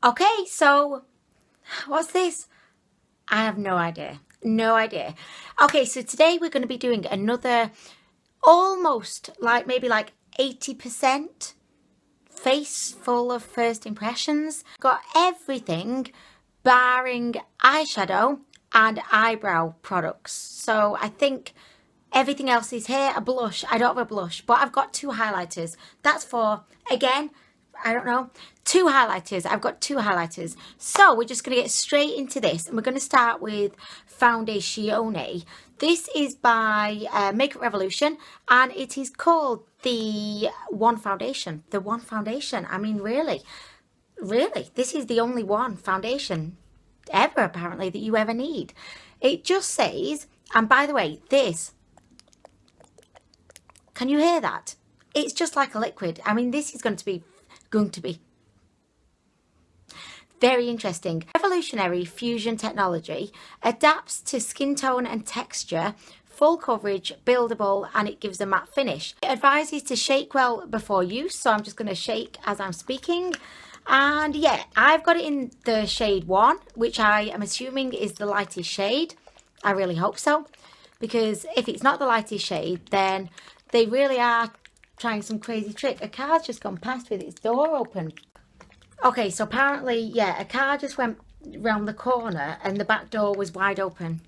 Okay, so what's this? I have no idea. No idea. Okay, so today we're going to be doing another almost maybe 80% face full of first impressions. Got everything barring eyeshadow and eyebrow products. So I think everything else is here. A blush. I don't have a blush, but I've got 2 highlighters. That's for, again, I don't know, 2 highlighters. I've got 2 highlighters. So we're just going to get straight into this. And we're going to start with Foundation. This is by Makeup Revolution. And it is called the One Foundation. The One Foundation. I mean, really, this is the only one foundation ever, apparently, that you ever need. It just says, and by the way, this, can you hear that? It's just like a liquid. I mean, this is going to be very interesting. Revolutionary fusion technology adapts to skin tone and texture, full coverage, buildable, and it gives a matte finish. It advises to shake well before use, so I'm just going to shake as I'm speaking. And yeah, I've got it in the shade 1, which I am assuming is the lightest shade. I really hope so, because if it's not the lightest shade, then they really are trying some crazy trick. A car's just gone past with its door open. Okay, so apparently, yeah, a car just went round the corner and the back door was wide open.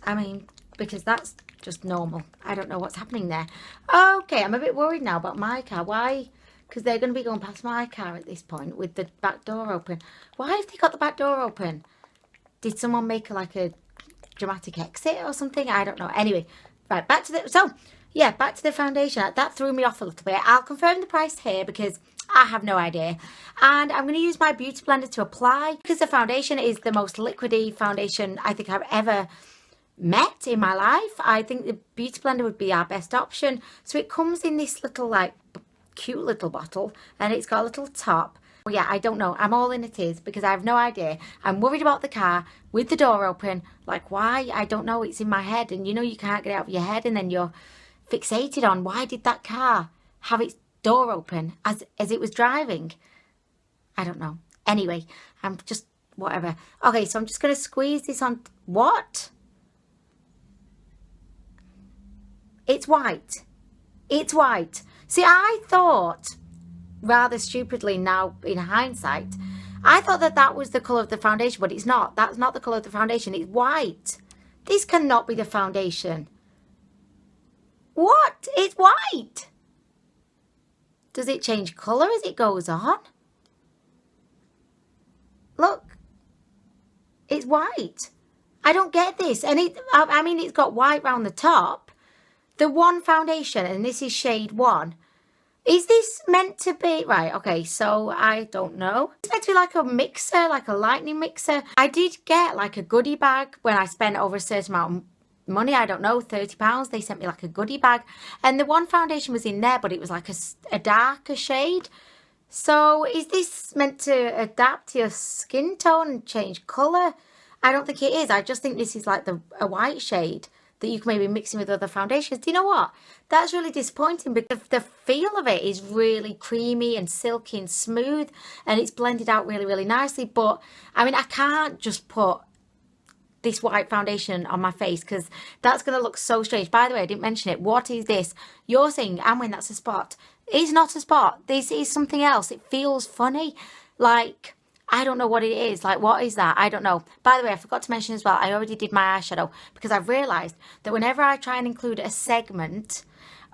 I mean, because that's just normal. I don't know what's happening there. Okay, I'm a bit worried now about my car. Why? Because they're going to be going past my car at this point with the back door open. Why have they got the back door open? Did someone make like a dramatic exit or something? I don't know. Anyway, right, back to the foundation. That threw me off a little bit. I'll confirm the price here because I have no idea. And I'm going to use my beauty blender to apply, because the foundation is the most liquidy foundation I think I've ever met in my life. I think the beauty blender would be our best option. So it comes in this little cute little bottle, and it's got a little top. Well, yeah, I don't know. I'm all in it is because I have no idea. I'm worried about the car with the door open. Like, why? I don't know. It's in my head, and you know you can't get it out of your head, and then you're fixated on why did that car have its door open as it was driving. I don't know. Anyway, I'm just whatever. Okay, so I'm just going to squeeze this on. What? It's white. It's white. See, I thought, rather stupidly now in hindsight, I thought that was the colour of the foundation, but it's not. That's not the colour of the foundation. It's white. This cannot be the foundation. What? It's white. Does it change colour as it goes on? Look. It's white. I don't get this. And I mean, it's got white round the top. The One Foundation, and this is shade 1. Is this meant to be... Right, okay, so I don't know. It's meant to be like a mixer, like a lightning mixer. I did get like a goodie bag when I spent over a certain amount of money. I don't know, £30. They sent me like a goodie bag. And the One Foundation was in there, but it was like a darker shade. So is this meant to adapt to your skin tone and change colour? I don't think it is. I just think this is like a white shade that you can maybe mix in with other foundations. Do you know what? That's really disappointing because the feel of it is really creamy and silky and smooth, and it's blended out really, really nicely. But, I mean, I can't just put this white foundation on my face because that's going to look so strange. By the way, I didn't mention it. What is this? You're saying, Anwen, that's a spot. It's not a spot. This is something else. It feels funny. Like, I don't know what it is. Like, what is that? I don't know. By the way, I forgot to mention as well, I already did my eyeshadow because I've realised that whenever I try and include a segment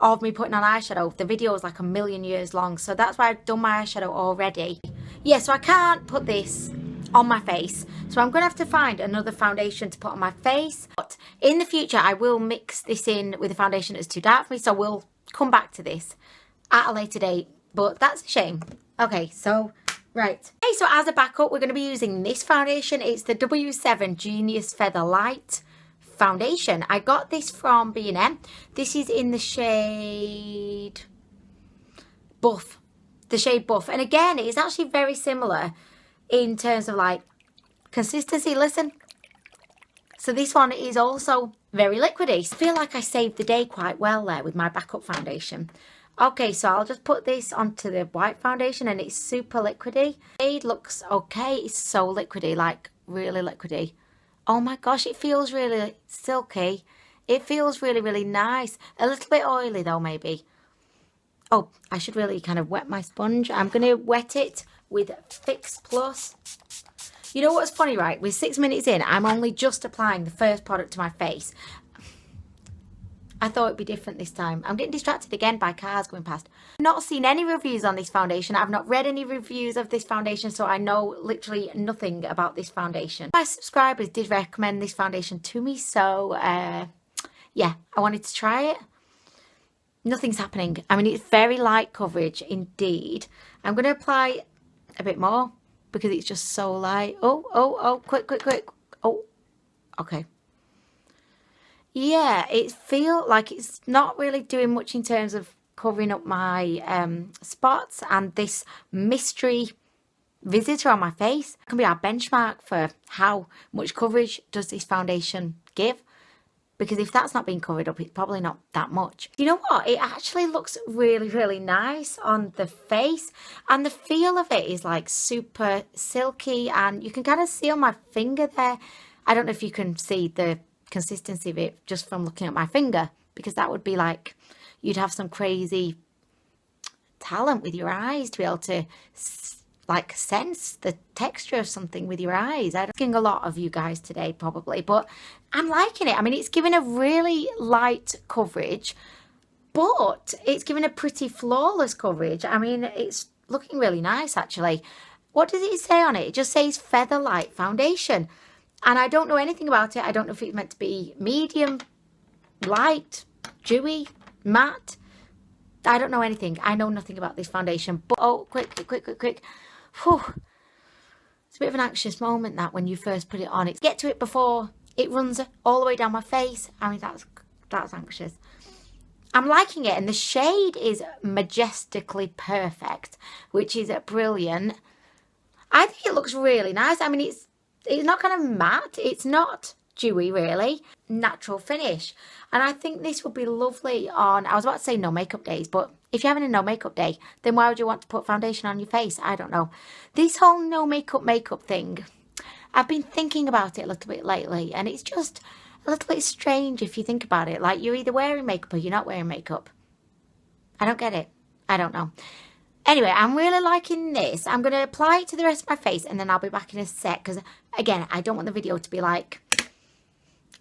of me putting on eyeshadow, the video is like a million years long. So that's why I've done my eyeshadow already. Yeah, so I can't put this on my face. So I'm going to have to find another foundation to put on my face. But in the future, I will mix this in with a foundation that's too dark for me. So we'll come back to this at a later date. But that's a shame. Okay, so... Right. Okay, so as a backup, we're going to be using this foundation. It's the W7 Genius Feather Light Foundation. I got this from B&M. This is in the shade Buff. The shade Buff. And again, it's actually very similar in terms of like consistency. Listen. So this one is also very liquidy. I feel like I saved the day quite well there with my backup foundation. Okay, so I'll just put this onto the white foundation, and it's super liquidy. It looks okay. It's so liquidy, like really liquidy. Oh my gosh, it feels really silky. It feels really, really nice. A little bit oily though, maybe. Oh, I should really kind of wet my sponge. I'm going to wet it with Fix Plus. You know what's funny, right? We're 6 minutes in. I'm only just applying the first product to my face. I thought it'd be different this time. I'm getting distracted again by cars going past. I've not seen any reviews on this foundation. I've not read any reviews of this foundation, so I know literally nothing about this foundation. My subscribers did recommend this foundation to me, so yeah, I wanted to try it. Nothing's happening. I mean, it's very light coverage indeed. I'm going to apply a bit more because it's just so light. Oh, quick. Oh, okay. Yeah, it feels like it's not really doing much in terms of covering up my spots, and this mystery visitor on my face can be our benchmark for how much coverage does this foundation give. Because if that's not being covered up, it's probably not that much. You know what? It actually looks really, really nice on the face. And the feel of it is like super silky. And you can kind of see on my finger there. I don't know if you can see the consistency of it just from looking at my finger. Because that would be like, you'd have some crazy talent with your eyes to be able to like sense the texture of something with your eyes. I'm asking a lot of you guys today probably, but I'm liking it. I mean, it's giving a really light coverage, but it's giving a pretty flawless coverage. I mean, it's looking really nice actually. What does it say on it? It just says Feather Light Foundation, and I don't know anything about it. I don't know if it's meant to be medium, light, dewy, matte. I don't know anything. I know nothing about this foundation, but oh, quick. Whew. It's a bit of an anxious moment that when you first put it on. It's get to it before it runs all the way down my face. I mean, that's anxious. I'm liking it, and the shade is majestically perfect, which is brilliant. I think it looks really nice. I mean, it's not kind of matte. It's not dewy really. Natural finish. And I think this would be lovely on, I was about to say no makeup days, but if you're having a no makeup day, then why would you want to put foundation on your face? I don't know. This whole no makeup thing, I've been thinking about it a little bit lately, and it's just a little bit strange if you think about it. Like, you're either wearing makeup or you're not wearing makeup. I don't get it. I don't know. Anyway, I'm really liking this. I'm going to apply it to the rest of my face, and then I'll be back in a sec, because again, I don't want the video to be like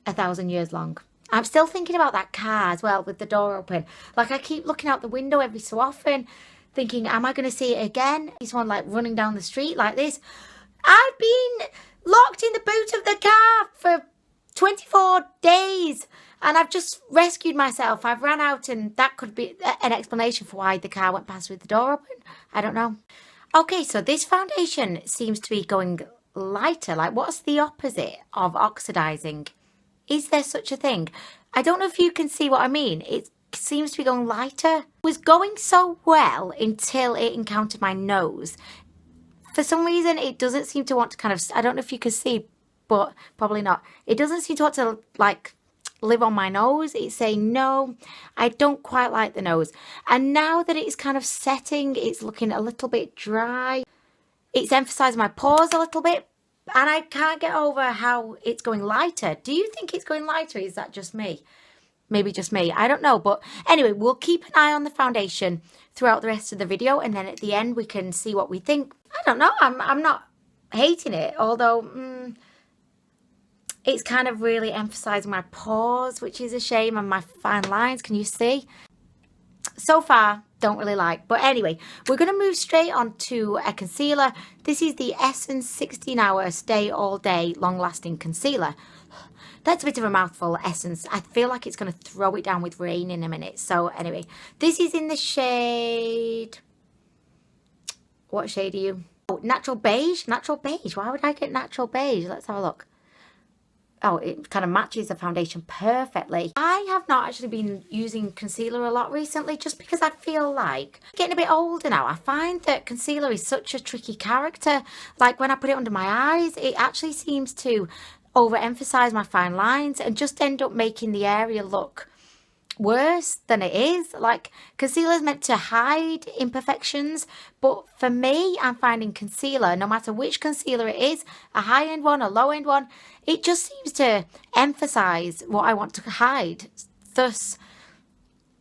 1,000 years long. I'm still thinking about that car as well with the door open. Like, I keep looking out the window every so often thinking, am I going to see it again? This one like running down the street like this. I've been locked in the boot of the car for 24 days and I've just rescued myself. I've ran out, and that could be an explanation for why the car went past with the door open. I don't know. Okay, so this foundation seems to be going lighter. Like, what's the opposite of oxidizing? Is there such a thing? I don't know if you can see what I mean. It seems to be going lighter. It was going so well until it encountered my nose. For some reason, it doesn't seem to want to kind of, I don't know if you can see, but probably not. It doesn't seem to want to like live on my nose. It's saying, no, I don't quite like the nose. And now that it's kind of setting, it's looking a little bit dry. It's emphasizing my pores a little bit. And I can't get over how it's going lighter. Do you think it's going lighter? Is that just me? Maybe just me. I don't know. But anyway, we'll keep an eye on the foundation throughout the rest of the video. And then at the end, we can see what we think. I don't know. I'm not hating it. Although it's kind of really emphasizing my pores, which is a shame. And my fine lines. Can you see? So far, don't really like. But anyway, we're going to move straight on to a concealer. This is the Essence 16 Hour Stay All Day Long Lasting Concealer. That's a bit of a mouthful, Essence. I feel like it's going to throw it down with rain in a minute. So anyway, this is in the shade... What shade are you? Oh, Natural Beige. Natural Beige. Why would I get Natural Beige? Let's have a look. Oh, it kind of matches the foundation perfectly. I have not actually been using concealer a lot recently just because I feel like getting a bit older now. I find that concealer is such a tricky character. Like when I put it under my eyes, it actually seems to overemphasize my fine lines and just end up making the area look worse than it is. Like, concealer is meant to hide imperfections, but for me, I'm finding concealer, no matter which concealer it is, a high-end one, a low-end one, it just seems to emphasize what I want to hide, thus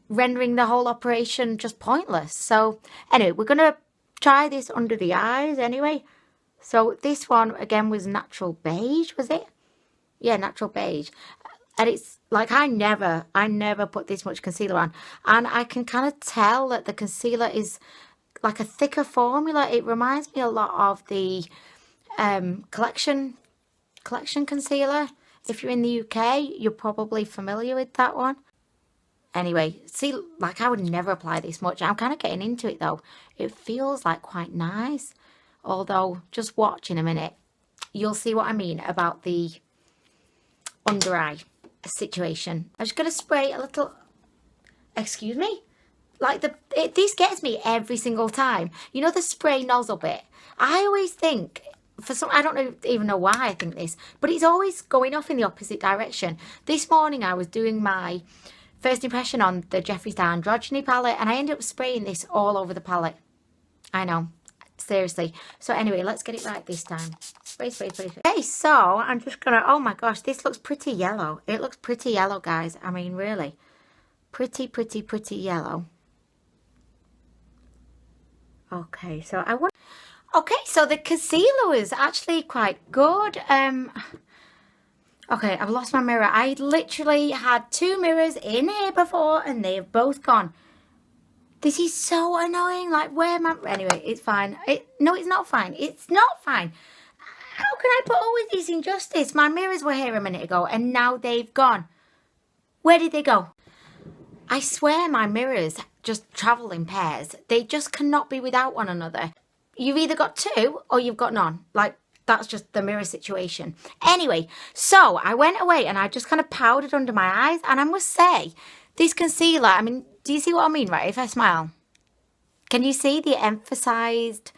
rendering the whole operation just pointless. So anyway, we're going to try this under the eyes anyway. So this one again was natural beige, was it? Yeah, natural beige. And it's like, I never put this much concealer on. And I can kind of tell that the concealer is like a thicker formula. It reminds me a lot of the collection concealer. If you're in the UK, you're probably familiar with that one. Anyway, see, like, I would never apply this much. I'm kind of getting into it though. It feels like quite nice. Although, just watch in a minute, you'll see what I mean about the under eye situation. I'm just going to spray a little, excuse me, like this gets me every single time. You know the spray nozzle bit? I always think, I don't even know why I think this, but it's always going off in the opposite direction. This morning I was doing my first impression on the Jeffree Star Androgyny palette, and I ended up spraying this all over the palette. I know, seriously. So anyway, let's get it right this time. Spray, spray, spray, spray. Okay, so I'm just gonna, oh my gosh, this looks pretty yellow. It looks pretty yellow, guys. I mean, really. Pretty, pretty, pretty yellow. Okay, so okay, so the concealer was actually quite good. Okay, I've lost my mirror. I literally had 2 mirrors in here before and they have both gone. This is so annoying. Like, where my... Anyway, it's fine. No, it's not fine. It's not fine. How can I put all with this injustice? My mirrors were here a minute ago and now they've gone. Where did they go? I swear my mirrors just travel in pairs. They just cannot be without one another. You've either got 2 or you've got none. Like, that's just the mirror situation. Anyway, so I went away and I just kind of powdered under my eyes. And I must say, this concealer, I mean, do you see what I mean, right? If I smile, can you see the emphasized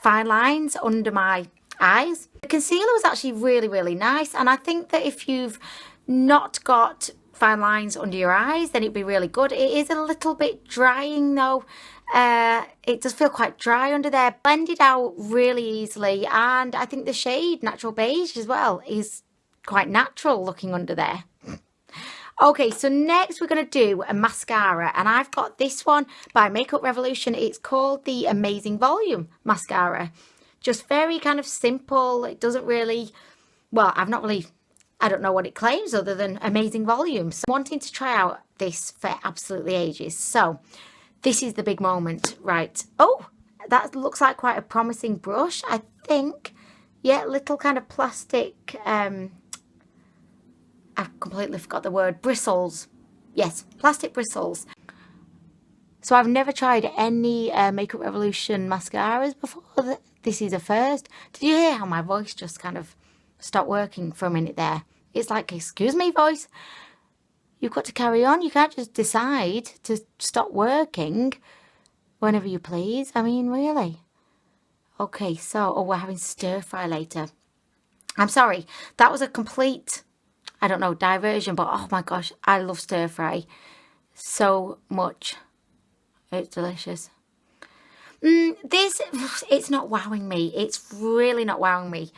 fine lines under my eyes? The concealer was actually really, really nice. And I think that if you've not got fine lines under your eyes, then it'd be really good. It is a little bit drying though. It does feel quite dry under there. Blended out really easily. And I think the shade Natural Beige as well is quite natural looking under there. Okay, so next we're going to do a mascara, and I've got this one by Makeup Revolution. It's called the Amazing Volume Mascara. Just very kind of simple. It doesn't really, well, I don't know what it claims other than amazing volume. So I'm wanting to try out this for absolutely ages. So this is the big moment, right? Oh, that looks like quite a promising brush, I think. Yeah, little kind of plastic, I've completely forgot the word, bristles. Yes, plastic bristles. So I've never tried any Makeup Revolution mascaras before. This is a first. Did you hear how my voice just kind of stopped working for a minute there? It's like, excuse me, voice. You've got to carry on. You can't just decide to stop working whenever you please. I mean, really. Okay, so, oh, we're having stir fry later. I'm sorry. That was a complete, I don't know, diversion, but oh my gosh, I love stir fry so much. It's delicious. It's not wowing me. It's really not wowing me.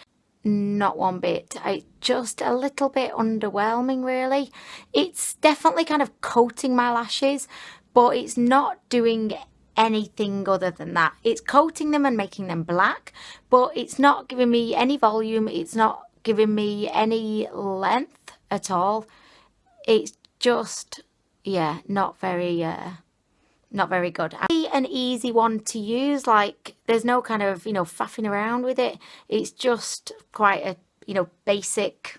Not one bit. It's just a little bit underwhelming, really. It's definitely kind of coating my lashes, but it's not doing anything other than that. It's coating them and making them black, but it's not giving me any volume. It's not giving me any length at all. It's just, yeah, not very good. An easy one to use. Like, there's no kind of, you know, faffing around with it. It's just quite a, you know, basic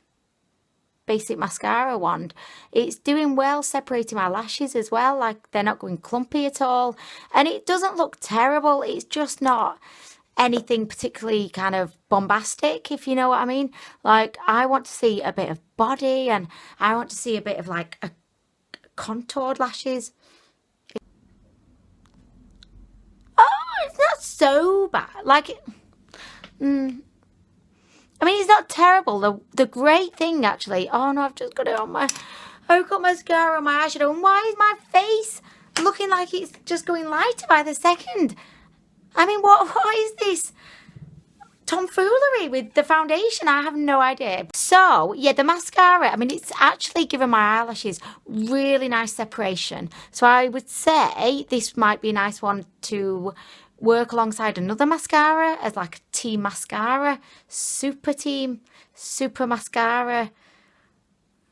mascara wand. It's doing well separating my lashes as well. Like, they're not going clumpy at all, and it doesn't look terrible. It's just not anything particularly kind of bombastic, if you know what I mean. Like, I want to see a bit of body, and I want to see a bit of like a contoured lashes. Oh, it's not so bad. Like, I mean, it's not terrible. The great thing, actually... Oh, no, I've just got it on my... I've got mascara on my eyeshadow, and why is my face looking like it's just going lighter by the second? I mean, what is this tomfoolery with the foundation? I have no idea. So yeah, the mascara, I mean, it's actually given my eyelashes really nice separation. So I would say this might be a nice one to work alongside another mascara as like a team mascara, super mascara.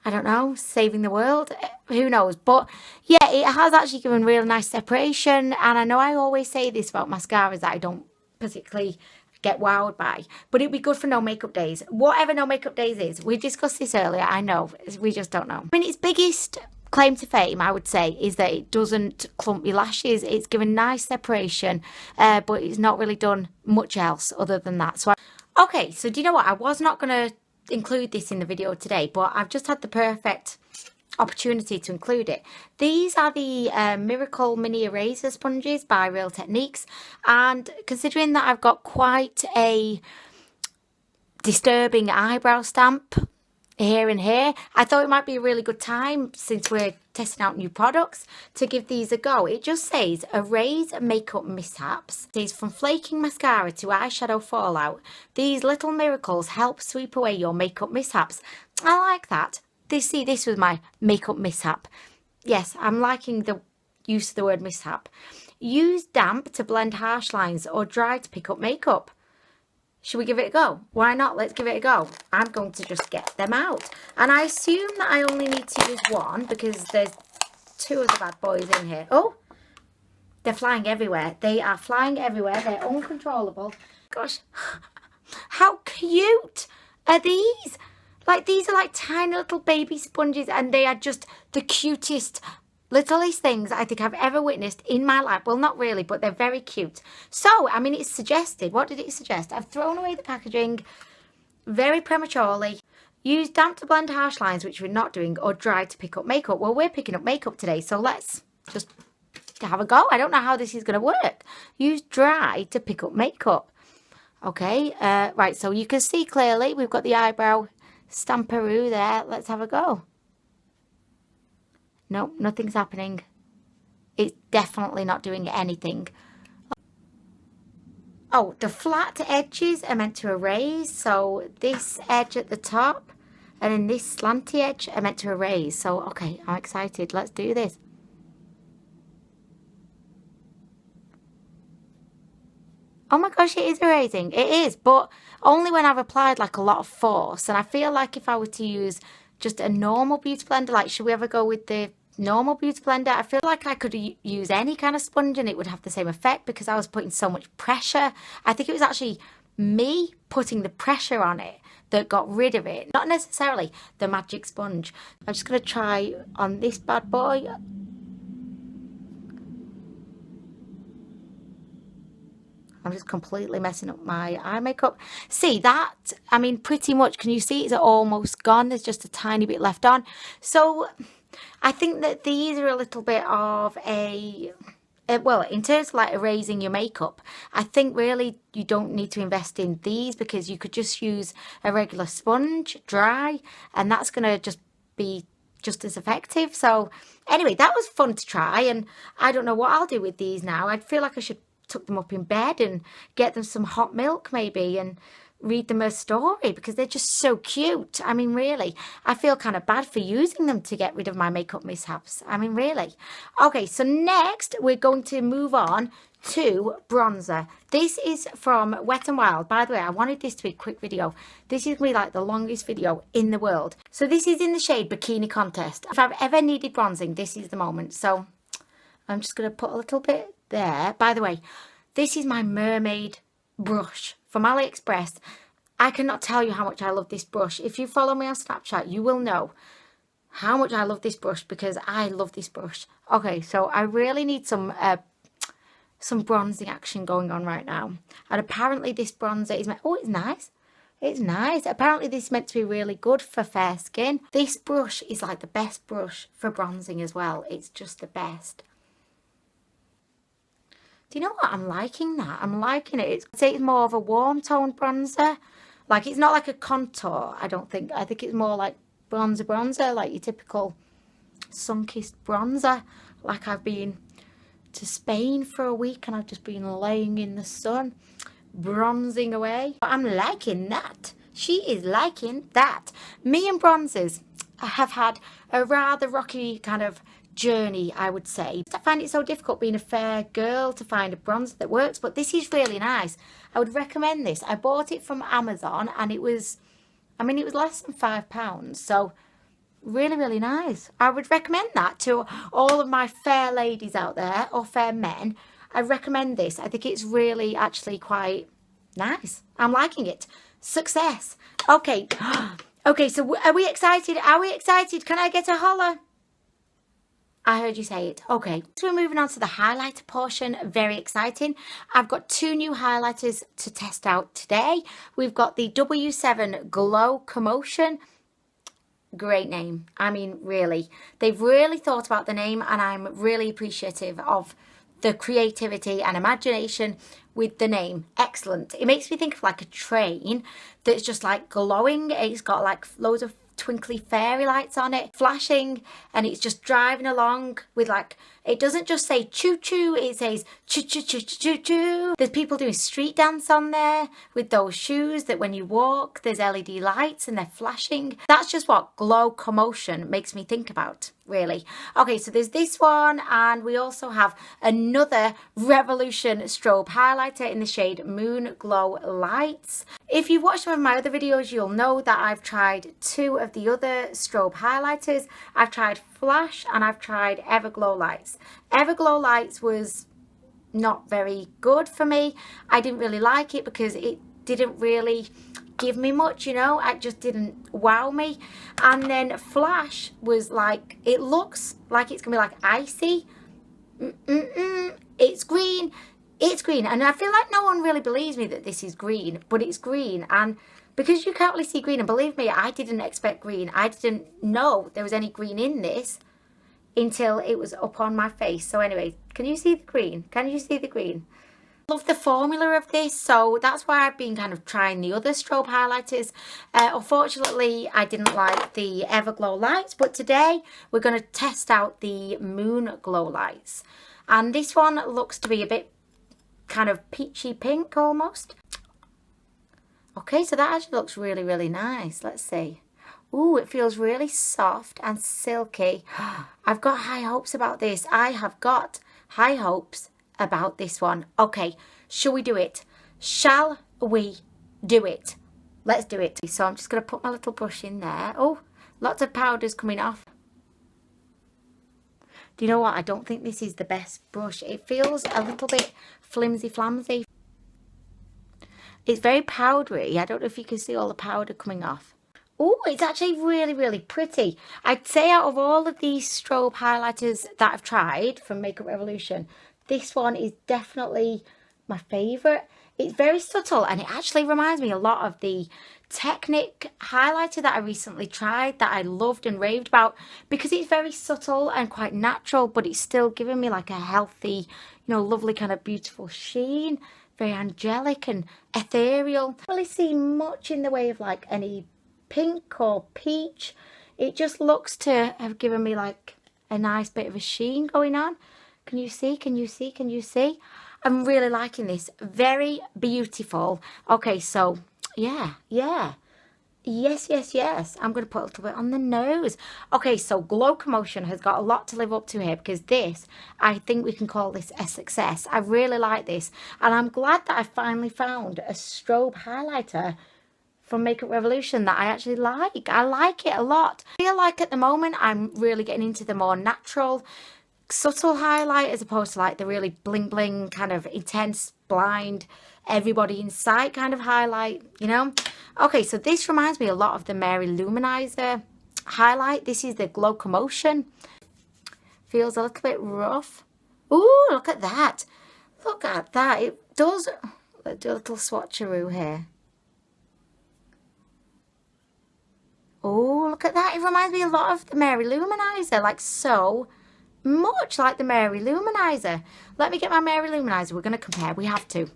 I don't know, saving the world, who knows? But yeah, it has actually given really nice separation. And I know I always say this about mascaras that I don't particularly get wowed by, but it'd be good for no makeup days. Whatever no makeup days is, we discussed this earlier, I know, we just don't know. I mean, its biggest claim to fame, I would say, is that it doesn't clump your lashes. It's given nice separation, but it's not really done much else other than that. So okay, so do you know what? I was not going to include this in the video today, but I've just had the perfect opportunity to include it. These are the Miracle Mini Eraser Sponges by Real Techniques, and considering that I've got quite a disturbing eyebrow stamp here and here, I thought it might be a really good time, since we're testing out new products, to give these a go. It just says erase makeup mishaps. It says from flaking mascara to eyeshadow fallout, these little miracles help sweep away your makeup mishaps. I like that. This was my makeup mishap. Yes, I'm liking the use of the word mishap. Use damp to blend harsh lines or dry to pick up makeup. Should we give it a go? Why not? Let's give it a go. I'm going to just get them out. And I assume that I only need to use one because there's two of the bad boys in here. Oh, they're flying everywhere. They are flying everywhere. They're uncontrollable. Gosh, how cute are these? Like, these are like tiny little baby sponges, and they are just the cutest, littlest things I think I've ever witnessed in my life. Well, not really, but they're very cute. So, I mean, it's suggested. What did it suggest? I've thrown away the packaging very prematurely. Use damp to blend harsh lines, which we're not doing, or dry to pick up makeup. Well, we're picking up makeup today, so let's just have a go. I don't know how this is going to work. Use dry to pick up makeup. Okay, right, so you can see clearly we've got the eyebrow stamperoo there. Let's have a go. No, nothing's happening. It's definitely not doing anything. Oh, the flat edges are meant to erase. So this edge at the top and then this slanty edge are meant to erase. So, okay, I'm excited. Let's do this. Oh my gosh, it is erasing. It is, but only when I've applied like a lot of force. And I feel like if I were to use just a normal beauty blender, like should we ever go with the normal beauty blender? I feel like I could use any kind of sponge and it would have the same effect because I was putting so much pressure. I think it was actually me putting the pressure on it that got rid of it, not necessarily the magic sponge. I'm just going to try on this bad boy. I'm just completely messing up my eye makeup. See that? I mean, pretty much, can you see it's almost gone? There's just a tiny bit left on. So I think that these are a little bit of a, well, in terms of like erasing your makeup, I think really you don't need to invest in these because you could just use a regular sponge, dry, and that's going to just be just as effective. So anyway, that was fun to try, and I don't know what I'll do with these now. I feel like I should tuck them up in bed and get them some hot milk maybe and read them a story because they're just so cute. I mean, really, I feel kind of bad for using them to get rid of my makeup mishaps. I mean, really. Okay, so next we're going to move on to bronzer. This is from Wet n Wild. By the way, I wanted this to be a quick video. This is going to be like the longest video in the world. So this is in the shade Bikini Contest. If I've ever needed bronzing, this is the moment. So I'm just going to put a little bit there. By the way, this is my mermaid brush from AliExpress. I cannot tell you how much I love this brush. If you follow me on Snapchat, you will know how much I love this brush because I love this brush. Okay, so I really need some bronzing action going on right now. And apparently this bronzer is meant... Oh, it's nice. It's nice. Apparently this is meant to be really good for fair skin. This brush is like the best brush for bronzing as well. It's just the best. Do you know what? I'm liking that. I'm liking it. I'd say it's more of a warm tone bronzer. Like, it's not like a contour, I don't think. I think it's more like bronzer, like your typical sun-kissed bronzer, like I've been to Spain for a week and I've just been laying in the sun, bronzing away. I'm liking that. She is liking that. Me and bronzers have had a rather rocky kind of journey, I would say. I find it so difficult being a fair girl to find a bronzer that works, but this is really nice. I would recommend this. I bought it from Amazon and it was, I mean, it was less than £5, so really, really nice. I would recommend that to all of my fair ladies out there, or fair men. I recommend this. I think it's really actually quite nice. I'm liking it. Success. Okay. Okay, so are we excited? Are we excited? Can I get a holler? I heard you say it. Okay, so we're moving on to the highlighter portion. Very exciting. I've got 2 new highlighters to test out today. We've got the W7 Glowmocotion. Great name. I mean, really. They've really thought about the name, and I'm really appreciative of the creativity and imagination with the name. Excellent. It makes me think of like a train that's just like glowing. It's got like loads of twinkly fairy lights on it flashing, and it's just driving along with like, it doesn't just say choo choo, it says choo choo choo choo choo. There's people doing street dance on there with those shoes that when you walk there's LED lights and they're flashing. That's just what Glowmocotion makes me think about, really. Okay, so there's this one, and we also have another Revolution strobe highlighter in the shade Moon Glow Lights. If you've watched some of my other videos, you'll know that I've tried 2 of the other strobe highlighters. I've tried Flash and I've tried Everglow Lights. Everglow Lights was not very good for me. I didn't really like it because it didn't really give me much, you know. It just didn't wow me. And then Flash was like, it looks like it's gonna be like icy. It's green. It's green, and I feel like no one really believes me that this is green, but it's green. And because you can't really see green, and believe me, I didn't expect green. I didn't know there was any green in this until it was up on my face. So anyway, can you see the green? Can you see the green? Love the formula of this, so that's why I've been kind of trying the other strobe highlighters. Unfortunately, I didn't like the Everglow Lights, but today we're going to test out the Moon Glow Lights. And this one looks to be a bit kind of peachy pink almost. Okay, so that actually looks really, really nice. Let's see. Ooh, it feels really soft and silky. I've got high hopes about this. I have got high hopes about this one. Okay, shall we do it? Shall we do it? Let's do it. So I'm just going to put my little brush in there. Oh, lots of powders coming off. Do you know what? I don't think this is the best brush. It feels a little bit flimsy flamsy. It's very powdery. I don't know if you can see all the powder coming off. Oh, it's actually really, really pretty. I'd say out of all of these strobe highlighters that I've tried from Makeup Revolution, this one is definitely my favourite. It's very subtle, and it actually reminds me a lot of the Technic highlighter that I recently tried that I loved and raved about, because it's very subtle and quite natural, but it's still giving me like a healthy, you know, lovely kind of beautiful sheen. Very angelic and ethereal. I don't really see much in the way of like any pink or peach. It just looks to have given me like a nice bit of a sheen going on. Can you see? Can you see? Can you see? I'm really liking this. Very beautiful. Okay, so yeah. Yes. I'm going to put a little bit on the nose. Okay, so Glowmocotion has got a lot to live up to here, because this, I think we can call this a success. I really like this, and I'm glad that I finally found a strobe highlighter from Makeup Revolution that I actually like. I like it a lot. I feel like at the moment I'm really getting into the more natural, subtle highlight, as opposed to like the really bling bling kind of intense, blind, everybody in sight kind of highlight, you know. Okay, so this reminds me a lot of the Mary Luminizer highlight. This is the Glowmocotion. Feels a little bit rough. Ooh, look at that. Look at that. It does. Let's do a little swatcheroo here. Oh, look at that. It reminds me a lot of the Mary Luminizer, like so much like the Mary Luminizer. Let me get my Mary Luminizer. We're going to compare. We have to.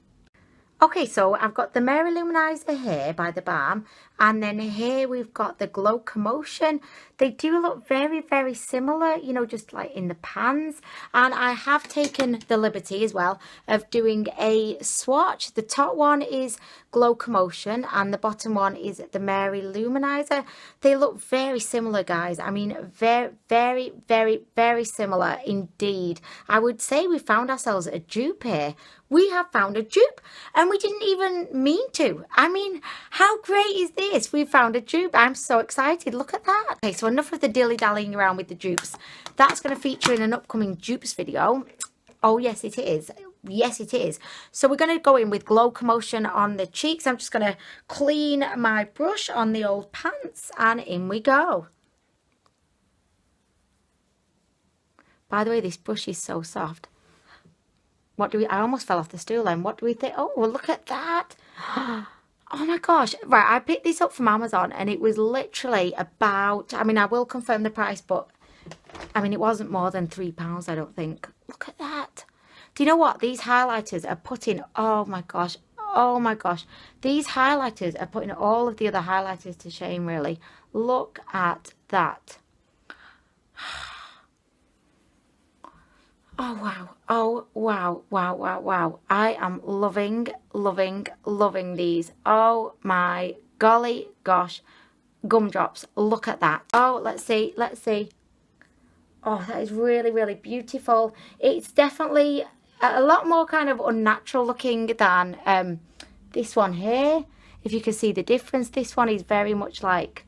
Okay, so I've got the Mary Luminizer here by the Balm, and then here we've got the Glowmocotion. They do look very, very similar, you know, just like in the pans. And I have taken the liberty as well of doing a swatch. The top one is Glowmocotion and the bottom one is the Mary Luminizer. They look very similar, guys. I mean, very, very, very, very similar indeed. I would say we found ourselves a dupe here. We have found a dupe and we didn't even mean to. I mean, how great is this? We found a dupe. I'm so excited. Look at that. Okay, so enough of the dilly-dallying around with the dupes. That's going to feature in an upcoming dupes video. Oh, yes, it is. Yes, it is. So we're going to go in with Glowmocotion on the cheeks. I'm just going to clean my brush on the old pants and in we go. By the way, this brush is so soft. What do we, I almost fell off the stool then. What do we think? Oh, well, look at that. Oh my gosh. Right, I picked this up from Amazon and it was literally about, I mean, I will confirm the price, but I mean, it wasn't more than £3, I don't think. Look at that. Do you know what? These highlighters are putting, oh my gosh. Oh my gosh. These highlighters are putting all of the other highlighters to shame, really. Look at that. Oh, wow. Oh, wow, wow, wow, wow. I am loving, loving, loving these. Oh, my golly gosh. Gumdrops. Look at that. Oh, let's see. Let's see. Oh, that is really, really beautiful. It's definitely a lot more kind of unnatural looking than this one here. If you can see the difference, this one is very much like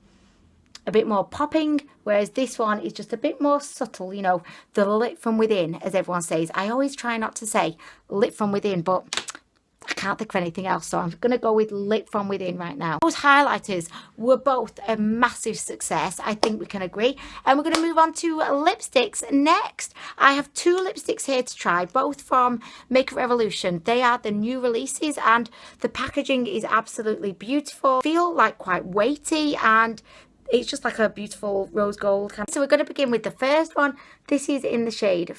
a bit more popping, whereas this one is just a bit more subtle, you know, the lit from within, as everyone says. I always try not to say lit from within, but I can't think of anything else, so I'm going to go with lit from within right now. Those highlighters were both a massive success, I think we can agree. And we're going to move on to lipsticks next. I have two lipsticks here to try, both from Makeup Revolution. They are the new releases and the packaging is absolutely beautiful. Feel like quite weighty and it's just like a beautiful rose gold. So we're going to begin with the first one. This is in the shade,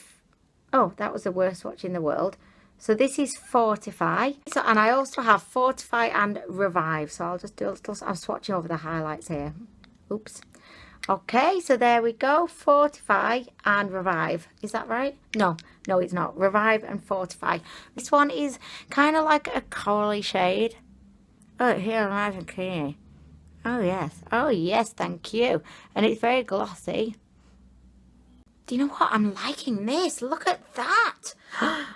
oh, that was the worst swatch in the world. So this is Fortify. So, and I also have Fortify and Revive. So I'll just do a little, I'm swatching over the highlights here. Oops. Okay, so there we go. Fortify and Revive. Is that right? No, no, it's not. Revive and Fortify. This one is kind of like a corally shade. Oh, here, nice and creamy. Oh, yes. Oh, yes, thank you. And it's very glossy. Do you know what? I'm liking this. Look at that.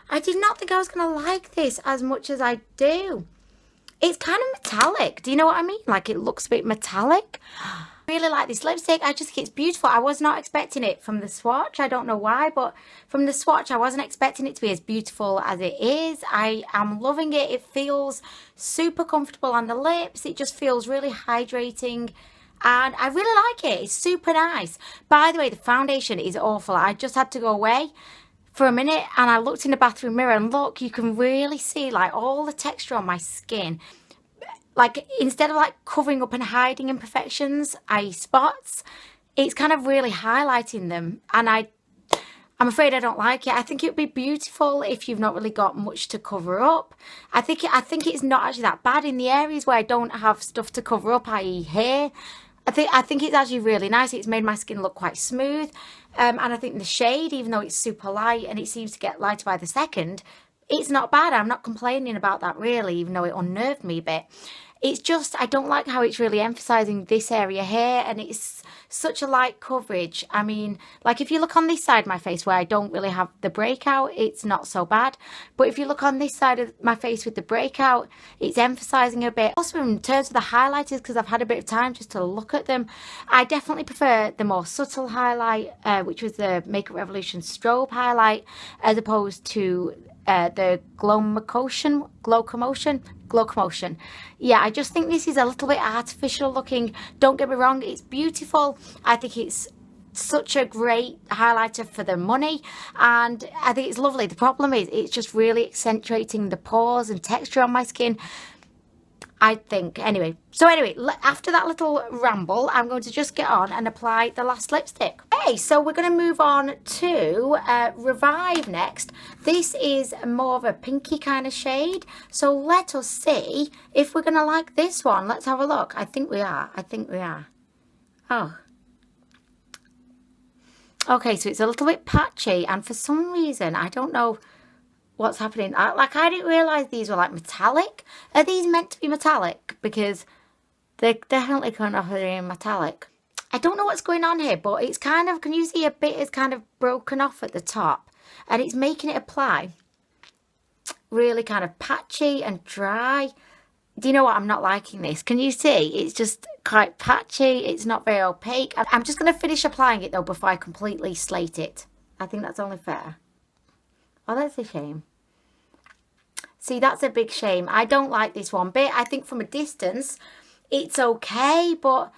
I did not think I was going to like this as much as I do. It's kind of metallic. Do you know what I mean? Like, it looks a bit metallic. I really like this lipstick. I just think it's beautiful. I was not expecting it from the swatch. I don't know why, but from the swatch, I wasn't expecting it to be as beautiful as it is. I am loving it. It feels super comfortable on the lips. It just feels really hydrating. And I really like it. It's super nice. By the way, the foundation is awful. I just had to go away for a minute and I looked in the bathroom mirror and look, you can really see like all the texture on my skin. Like instead of like covering up and hiding imperfections, i.e. spots, it's kind of really highlighting them. And I'm afraid I don't like it. I think it would be beautiful if you've not really got much to cover up. I think it's not actually that bad in the areas where I don't have stuff to cover up, i.e. hair. I think it's actually really nice. It's made my skin look quite smooth. And I think the shade, even though it's super light and it seems to get lighter by the second, it's not bad. I'm not complaining about that really, even though it unnerved me a bit. It's just, I don't like how it's really emphasising this area here and it's such a light coverage. I mean, like if you look on this side of my face where I don't really have the breakout, it's not so bad. But if you look on this side of my face with the breakout, it's emphasising a bit. Also in terms of the highlighters, because I've had a bit of time just to look at them, I definitely prefer the more subtle highlight, which was the Makeup Revolution strobe highlight, as opposed to the Glowmocotion. Yeah, I just think this is a little bit artificial looking. Don't get me wrong, it's beautiful. I think it's such a great highlighter for the money and I think it's lovely. The problem is it's just really accentuating the pores and texture on my skin, I think. Anyway, so after that little ramble, I'm going to just get on and apply the last lipstick. Okay, so we're going to move on to Revive next. This is more of a pinky kind of shade. So let us see if we're going to like this one. Let's have a look. I think we are. I think we are. Oh. Okay, so it's a little bit patchy. And for some reason, I don't know what's happening. I didn't realise these were like metallic. Are these meant to be metallic? Because they're definitely kind of metallic. I don't know what's going on here, but it's kind of, can you see a bit is kind of broken off at the top? And it's making it apply really kind of patchy and dry. Do you know what? I'm not liking this. Can you see? It's just quite patchy. It's not very opaque. I'm just going to finish applying it though before I completely slate it. I think that's only fair. Oh, that's a shame. See, that's a big shame. I don't like this one bit. I think from a distance, it's okay, but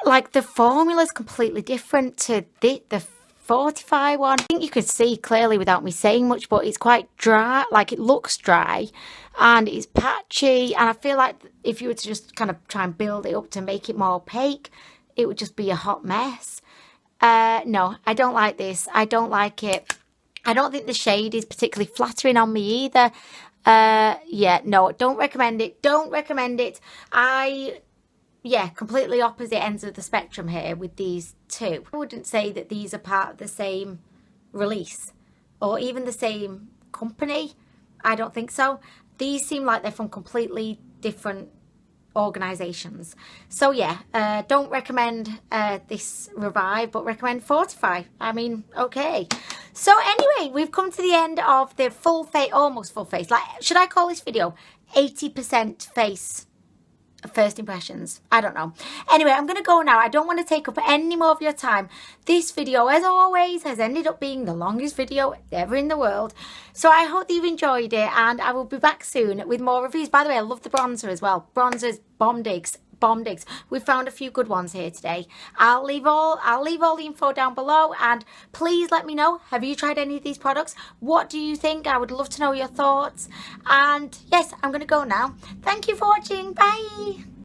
like the formula is completely different to the FORTIFY one. I think you could see clearly without me saying much, but it's quite dry. Like it looks dry and it's patchy. And I feel like if you were to just kind of try and build it up to make it more opaque, it would just be a hot mess. No, I don't like this. I don't like it. I don't think the shade is particularly flattering on me either. Yeah, no, don't recommend it. Don't recommend it. Yeah, completely opposite ends of the spectrum here with these two. I wouldn't say that these are part of the same release or even the same company. I don't think so. These seem like they're from completely different organisations. So yeah, don't recommend this Revive, but recommend FORTIFY. I mean, okay. So anyway, we've come to the end of the full face, almost full face. Like, should I call this video 80% face first impressions? I don't know. Anyway, I'm going to go now. I don't want to take up any more of your time. This video, as always, has ended up being the longest video ever in the world. So I hope that you've enjoyed it, and I will be back soon with more reviews. By the way, I love the bronzer as well. Bronzers, bomb digs. We found a few good ones here today. I'll leave all the info down below, and please let me know, have you tried any of these products? What do you think? I would love to know your thoughts. And yes, I'm going to go now. Thank you for watching. Bye.